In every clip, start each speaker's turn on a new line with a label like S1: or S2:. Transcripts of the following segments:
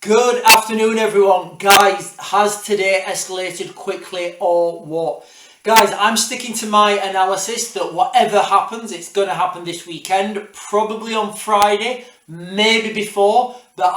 S1: Good afternoon, everyone. Guys, has today escalated quickly or what? Guys, I'm sticking to my analysis that whatever happens, it's going to happen this weekend, probably on Friday, maybe before, but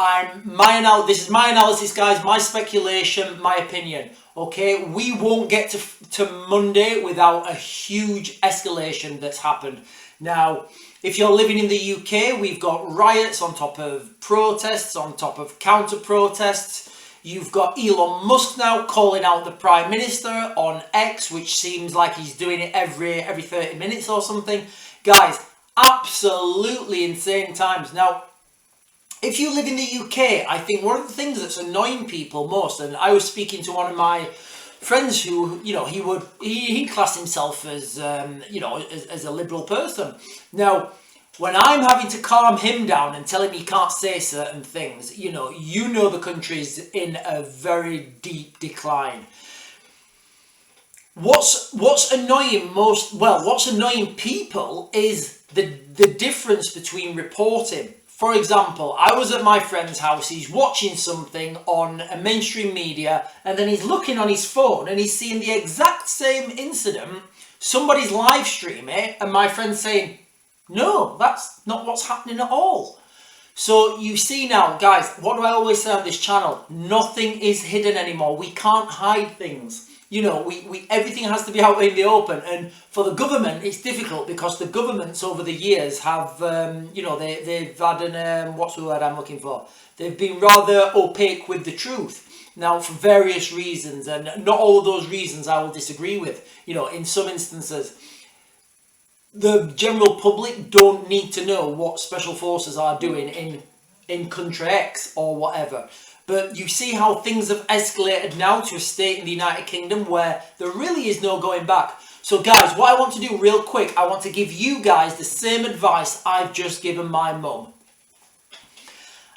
S1: this is my analysis, guys, my speculation, my opinion. Okay, we won't get to Monday without a huge escalation that's happened. Now, if you're living in the UK, we've got riots on top of protests, on top of counter-protests. You've got Elon Musk now calling out the Prime Minister on X, which seems like he's doing it every 30 minutes or something. Guys, absolutely insane times. Now, if you live in the UK, I think one of the things that's annoying people most, and I was speaking to one of my friends who, he classed himself as, as a liberal person. Now, when I'm having to calm him down and tell him he can't say certain things, the country's in a very deep decline. What's annoying people is the difference between reporting. For example, I was at my friend's house, he's watching something on a mainstream media, and then he's looking on his phone and he's seeing the exact same incident, somebody's live streaming it, and my friend's saying, no, that's not what's happening at all. So you see now, guys, what do I always say on this channel? Nothing is hidden anymore. We can't hide things. Everything has to be out in the open, and for the government it's difficult because the governments over the years have they've had an what's the word I'm looking for, they've been rather opaque with the truth now for various reasons, and not all of those reasons I will disagree with. In some instances the general public don't need to know what special forces are doing in country X or whatever. But you see how things have escalated now to a state in the United Kingdom where there really is no going back. So guys, what I want to do real quick, I want to give you guys the same advice I've just given my mum.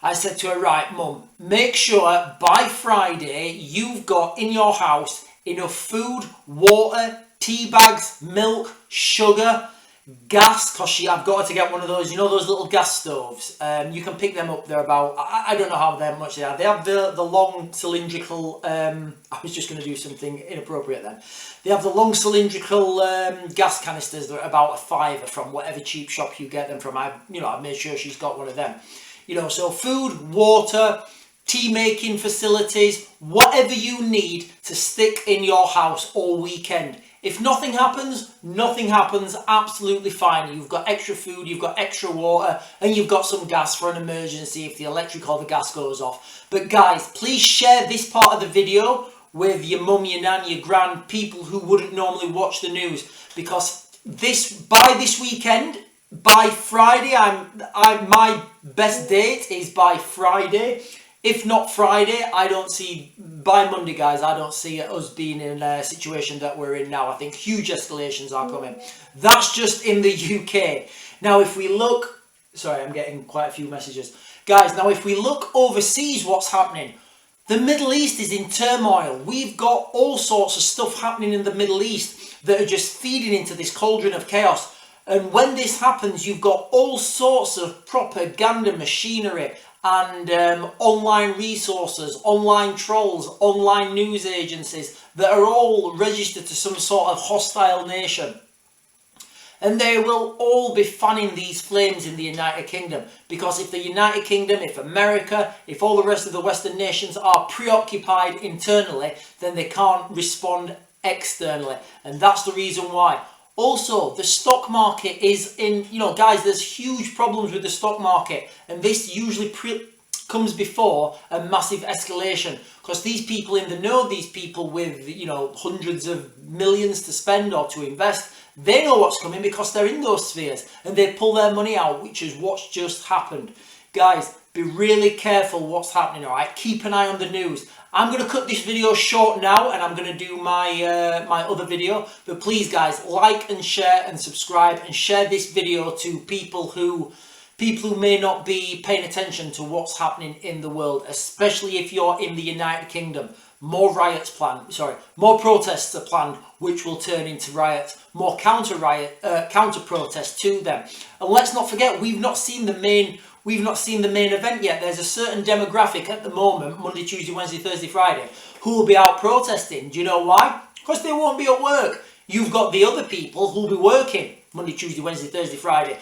S1: I said to her, right, mum, make sure by Friday you've got in your house enough food, water, tea bags, milk, sugar, gas, because I've got to get one of those, those little gas stoves. You can pick them up. They're about, I don't know how much they are. They have the long cylindrical, I was just going to do something inappropriate then. They have the long cylindrical gas canisters that are about a £5 from whatever cheap shop you get them from. I made sure she's got one of them. So food, water, tea making facilities, whatever you need to stick in your house all weekend. If nothing happens, absolutely fine. You've got extra food, you've got extra water, and you've got some gas for an emergency if the electric or the gas goes off. But guys, please share this part of the video with your mum, your nan, your gran, people who wouldn't normally watch the news, because by this weekend, by Friday, my best date is by Friday. If not Friday, by Monday, guys, I don't see us being in a situation that we're in now. I think huge escalations are coming. That's just in the UK. Now, if we look, sorry, I'm getting quite a few messages. Guys, now if we look overseas, what's happening? The Middle East is in turmoil. We've got all sorts of stuff happening in the Middle East that are just feeding into this cauldron of chaos. And when this happens, you've got all sorts of propaganda machinery and online resources, online trolls, online news agencies that are all registered to some sort of hostile nation. And they will all be fanning these flames in the United Kingdom, because if the United Kingdom, if America, if all the rest of the Western nations are preoccupied internally, then they can't respond externally. And that's the reason why. Also, the stock market is in, guys, there's huge problems with the stock market, and this usually comes before a massive escalation, because these people in the know, these people with, hundreds of millions to spend or to invest, they know what's coming because they're in those spheres and they pull their money out, which is what's just happened. Guys, be really careful what's happening, all right? Keep an eye on the news. I'm going to cut this video short now, and I'm going to do my my other video. But please, guys, like and share and subscribe, and share this video to people who may not be paying attention to what's happening in the world, especially if you're in the United Kingdom. More protests are planned, which will turn into riots. More counter protests to them. And let's not forget, we've not seen the main We've not seen the main event yet. There's a certain demographic at the moment, Monday, Tuesday, Wednesday, Thursday, Friday, who will be out protesting. Do you know why? Because they won't be at work. You've got the other people who will be working Monday, Tuesday, Wednesday, Thursday, Friday.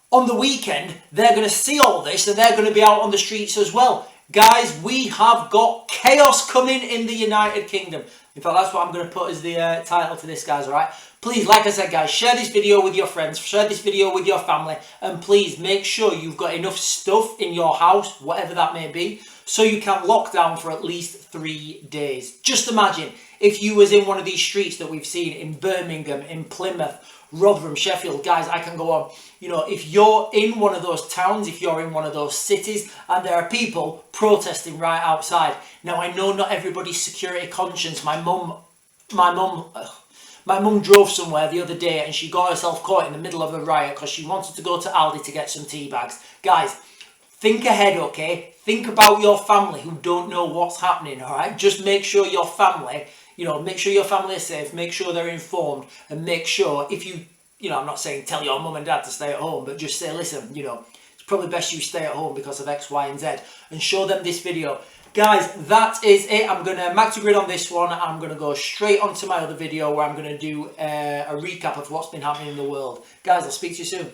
S1: On the weekend, they're going to see all this and they're going to be out on the streets as well. Guys, we have got chaos coming in the United Kingdom. In fact, that's what I'm going to put as the title to this, guys, all right? Please, like I said, guys, share this video with your friends, share this video with your family, and please make sure you've got enough stuff in your house, whatever that may be, so you can lock down for at least 3 days. Just imagine if you was in one of these streets that we've seen in Birmingham, in Plymouth, Rotherham, Sheffield. Guys, I can go on. You know, if you're in one of those towns, if you're in one of those cities, and there are people protesting right outside. Now, I know not everybody's security conscious. My mum drove somewhere the other day and she got herself caught in the middle of a riot because she wanted to go to Aldi to get some tea bags. Guys, think ahead, okay? Think about your family who don't know what's happening, all right? Just make sure your family, make sure your family is safe, make sure they're informed, and make sure if I'm not saying tell your mum and dad to stay at home, but just say, listen, it's probably best you stay at home because of X, Y, and Z, and show them this video. Guys, that is it. I'm going to max grid on this one. I'm going to go straight onto my other video where I'm going to do a recap of what's been happening in the world. Guys, I'll speak to you soon.